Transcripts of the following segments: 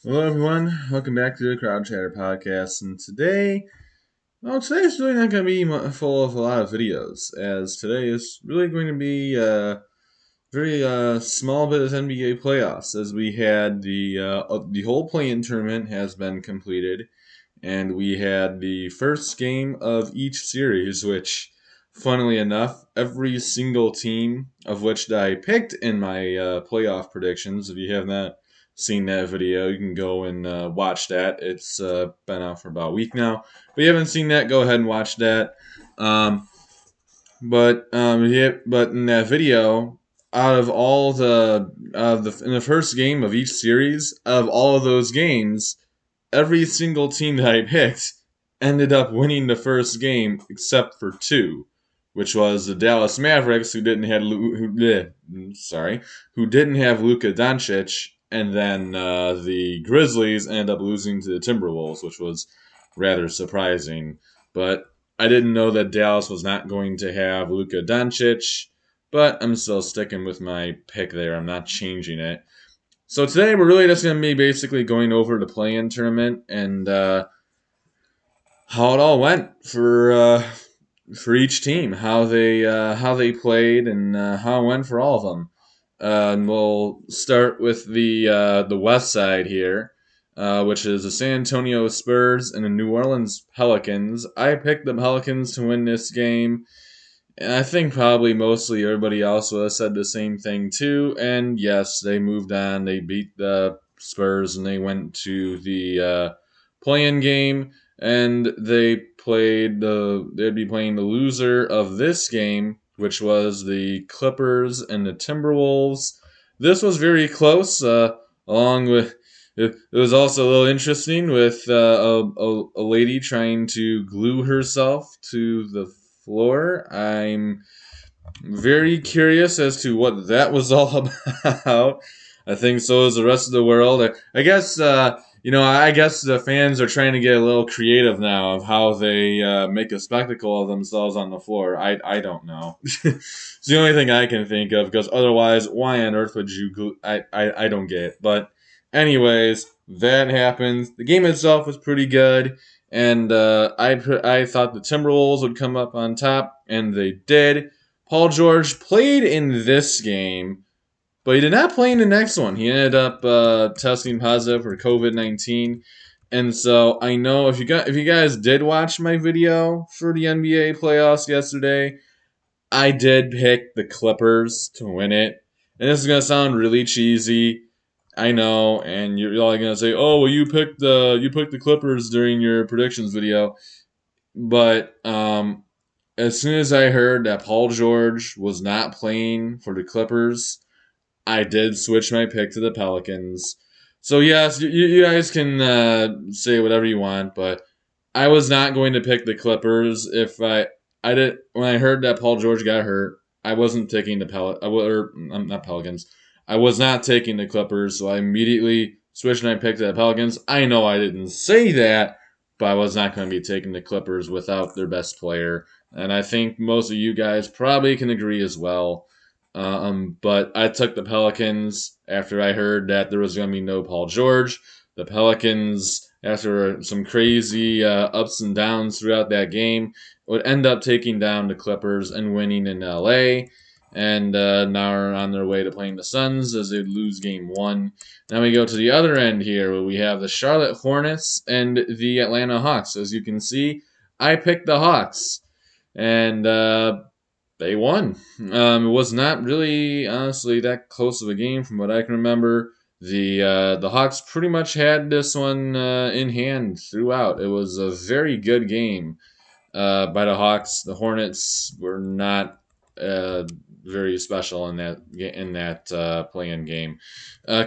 Hello, everyone. Welcome back to the Crowd Chatter podcast. And today's really not going to be full of a lot of videos, as today is really going to be a very small bit of NBA playoffs, as we had the whole play-in tournament has been completed, and we had the first game of each series, which, funnily enough, every single team of which I picked in my playoff predictions. If you have not seen that video, you can go and watch that. It's been out for about a week now. If you haven't seen that, go ahead and watch that. Um, but in that video, out of all in the first game of each series, out of all of those games, every single team that I picked ended up winning the first game except for two, which was the Dallas Mavericks, who didn't have Luka Doncic, and then the Grizzlies ended up losing to the Timberwolves, which was rather surprising. But I didn't know that Dallas was not going to have Luka Doncic, but I'm still sticking with my pick there. I'm not changing it. So today we're really just going to be basically going over the play-in tournament and how it all went for each team, how they played, and how it went for all of them. And we'll start with the West side here, which is the San Antonio Spurs and the New Orleans Pelicans. I picked the Pelicans to win this game. And I think probably mostly everybody else would have said the same thing too. And yes, they moved on. They beat the Spurs and they went to the play-in game. And they'd be playing the loser of this game, which was the Clippers and the Timberwolves. This was very close. Along with it was also a little interesting with a lady trying to glue herself to the floor. I'm very curious as to what that was all about. I think so is the rest of the world. I guess I guess the fans are trying to get a little creative now of how they make a spectacle of themselves on the floor. I don't know. It's the only thing I can think of, because otherwise, why on earth would you? I don't get it. But anyways, that happened. The game itself was pretty good. And I thought the Timberwolves would come up on top, and they did. Paul George played in this game, but he did not play in the next one. He ended up testing positive for COVID-19, and so I know if you guys did watch my video for the NBA playoffs yesterday, I did pick the Clippers to win it. And this is gonna sound really cheesy, I know, and you're all gonna say, "Oh, well, you picked the Clippers during your predictions video," but as soon as I heard that Paul George was not playing for the Clippers, I did switch my pick to the Pelicans. So yes, you guys can say whatever you want, but I was not going to pick the Clippers if I did when I heard that Paul George got hurt. I wasn't taking the not Pelicans. I was not taking the Clippers, so I immediately switched my pick to the Pelicans. I know I didn't say that, but I was not going to be taking the Clippers without their best player, and I think most of you guys probably can agree as well. But I took the Pelicans after I heard that there was going to be no Paul George. The Pelicans, after some crazy ups and downs throughout that game, would end up taking down the Clippers and winning in LA. And now are on their way to playing the Suns as they lose game one. Now we go to the other end here where we have the Charlotte Hornets and the Atlanta Hawks. As you can see, I picked the Hawks. And they won. It was not really, honestly, that close of a game from what I can remember. The Hawks pretty much had this one in hand throughout. It was a very good game by the Hawks. The Hornets were not very special in that play-in game.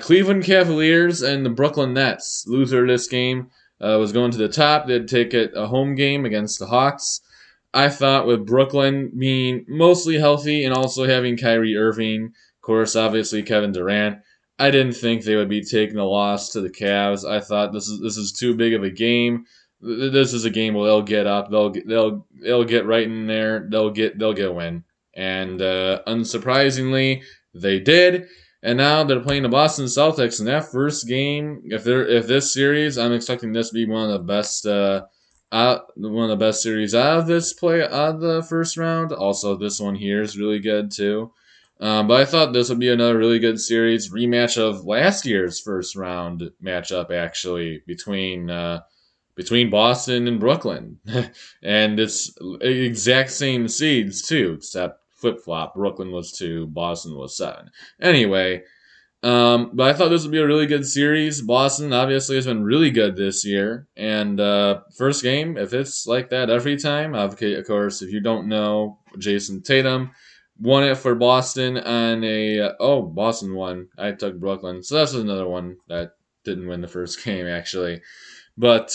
Cleveland Cavaliers and the Brooklyn Nets. Loser of this game was going to the top. They'd take it a home game against the Hawks. I thought with Brooklyn being mostly healthy and also having Kyrie Irving, of course, obviously Kevin Durant, I didn't think they would be taking a loss to the Cavs. I thought this is too big of a game. This is a game where they'll get up, they'll get right in there, they'll get a win, and unsurprisingly, they did. And now they're playing the Boston Celtics. In that first game, if this series, I'm expecting this to be one of the best. One of the best series out of this play out of the first round. Also, this one here is really good too. But I thought this would be another really good series rematch of last year's first round matchup, actually between Boston and Brooklyn, and it's exact same seeds too, except flip flop. Brooklyn was 2, Boston was 7. Anyway, but I thought this would be a really good series. Boston obviously has been really good this year, and first game, if it's like that every time, of course, if you don't know, Jason Tatum won it for Boston on Boston won. I took Brooklyn, so that's another one that didn't win the first game actually, but.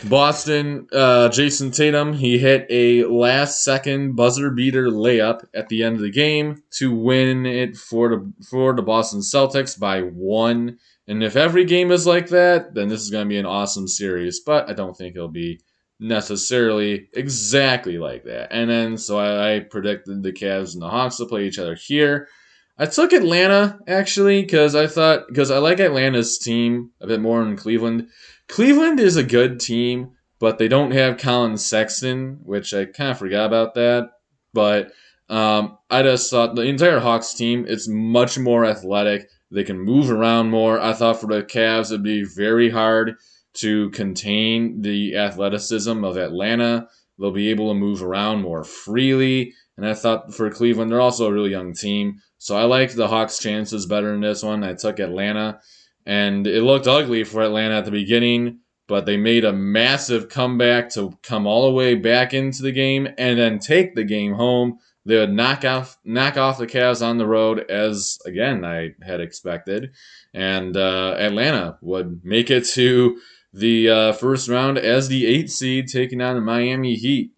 Boston, Jason Tatum, he hit a last second buzzer beater layup at the end of the game to win it for the Boston Celtics by 1. And if every game is like that, then this is going to be an awesome series. But I don't think it'll be necessarily exactly like that. And then so I predicted the Cavs and the Hawks to play each other here. I took Atlanta actually because I like Atlanta's team a bit more than Cleveland. Cleveland is a good team, but they don't have Colin Sexton, which I kind of forgot about that. But I just thought the entire Hawks team is much more athletic. They can move around more. I thought for the Cavs it'd be very hard to contain the athleticism of Atlanta. They'll be able to move around more freely. And I thought for Cleveland, they're also a really young team. So I liked the Hawks' chances better in this one. I took Atlanta. And it looked ugly for Atlanta at the beginning, but they made a massive comeback to come all the way back into the game and then take the game home. They would knock off the Cavs on the road, as again I had expected, and Atlanta would make it to the first round as the 8th seed, taking on the Miami Heat.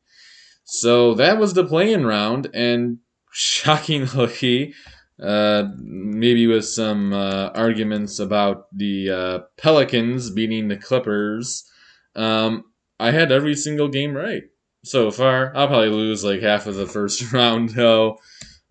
So that was the play-in round, and shockingly, maybe with some arguments about the Pelicans beating the Clippers, I had every single game right so far. I'll probably lose like half of the first round though,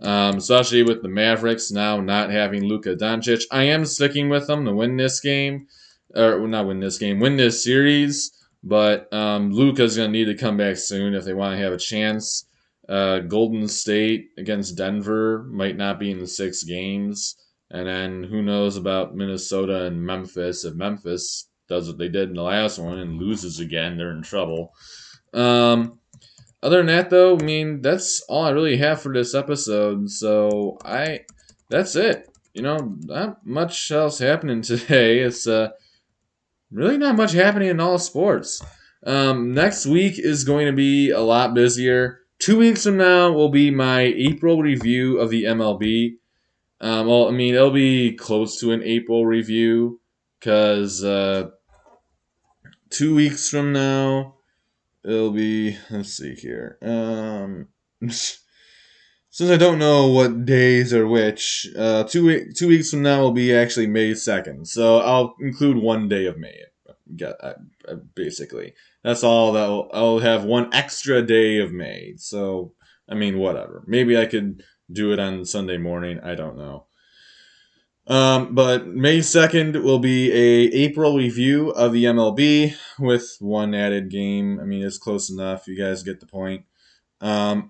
especially with the Mavericks now not having Luka Doncic. I am sticking with them to win this game, or not win this game, win this series. But Luka's going to need to come back soon if they want to have a chance. Golden State against Denver might not be in the 6 games. And then who knows about Minnesota and Memphis. If Memphis does what they did in the last one and loses again, they're in trouble. Other than that, though, I mean, that's all I really have for this episode. So that's it. You know, not much else happening today. It's really not much happening in all sports. Next week is going to be a lot busier. 2 weeks from now will be my April review of the MLB. Well, I mean, it'll be close to an April review because 2 weeks from now it'll be. Let's see here. Since I don't know what days are which, 2 weeks from now will be actually May 2nd. So I'll include 1 day of May. Basically, that's all. I'll have 1 extra day of May. So I mean, whatever. Maybe I could do it on Sunday morning. I don't know. But May 2nd will be a April review of the MLB with 1 added game. I mean, it's close enough. You guys get the point.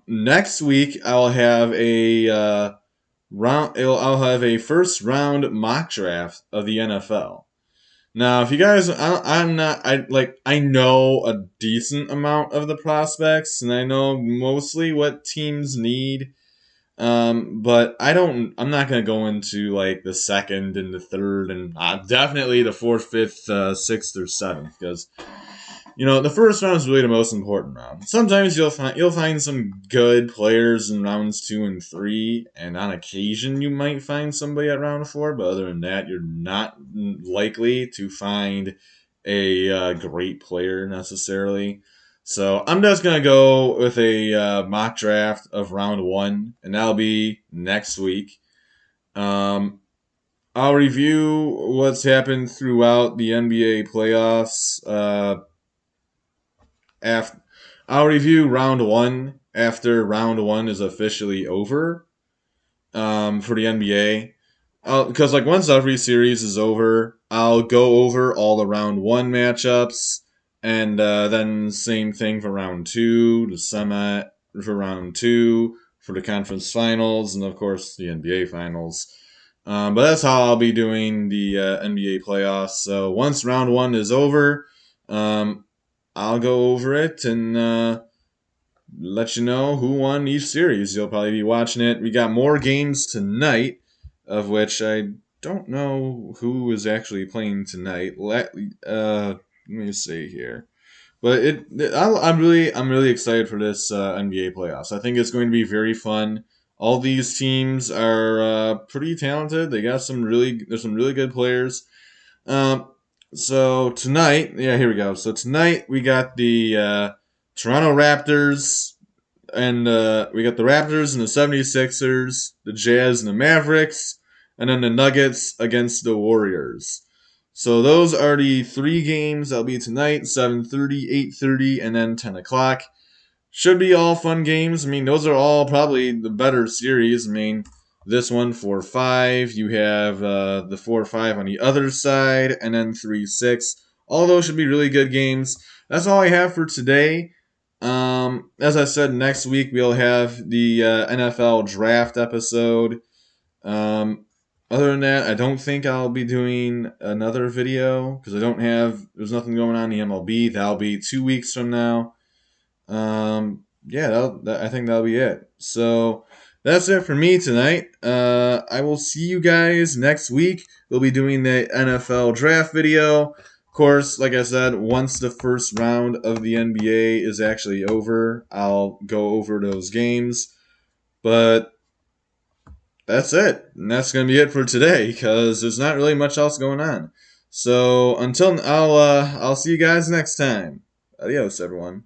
Next week I'll have a I'll have a first round mock draft of the NFL. Now, if you guys, I know a decent amount of the prospects, and I know mostly what teams need. But I'm not gonna go into like the second and the third, and definitely the fourth, fifth, sixth, or seventh, because the first round is really the most important round. Sometimes you'll find some good players in rounds 2 and 3, and on occasion you might find somebody at round 4. But other than that, you're not likely to find a great player necessarily. So I'm just gonna go with a mock draft of round 1, and that'll be next week. I'll review what's happened throughout the NBA playoffs. I'll review round 1 after round 1 is officially over for the NBA. because like once every series is over, I'll go over all the round one matchups, and then same thing for round two, the semi for round two, for the conference finals, and of course the NBA finals. But that's how I'll be doing the NBA playoffs. So once round one is over, um, I'll go over it and let you know who won each series. You'll probably be watching it. We got more games tonight, of which I don't know who is actually playing tonight. Let me see here. But I'm really excited for this NBA playoffs. I think it's going to be very fun. All these teams are pretty talented. There's some really good players. Um, so tonight, yeah, here we go. So tonight we got the Toronto Raptors, and we got the Raptors and the 76ers, the Jazz and the Mavericks, and then the Nuggets against the Warriors. So those are the three games that'll be tonight: 7:30, 8:30, and then 10 o'clock. Should be all fun games. I mean, those are all probably the better series. I mean, this one 4-5. You have the 4-5 on the other side, and then 3-6. All those should be really good games. That's all I have for today. As I said, next week we'll have the NFL draft episode. Um, Other than that, I don't think I'll be doing another video because there's nothing going on in the MLB. That'll be 2 weeks from now. Yeah, I think that'll be it. So that's it for me tonight. I will see you guys next week. We'll be doing the NFL draft video. Of course, like I said, once the first round of the NBA is actually over, I'll go over those games. But that's it. And that's going to be it for today because there's not really much else going on. So I'll see you guys next time. Adios, everyone.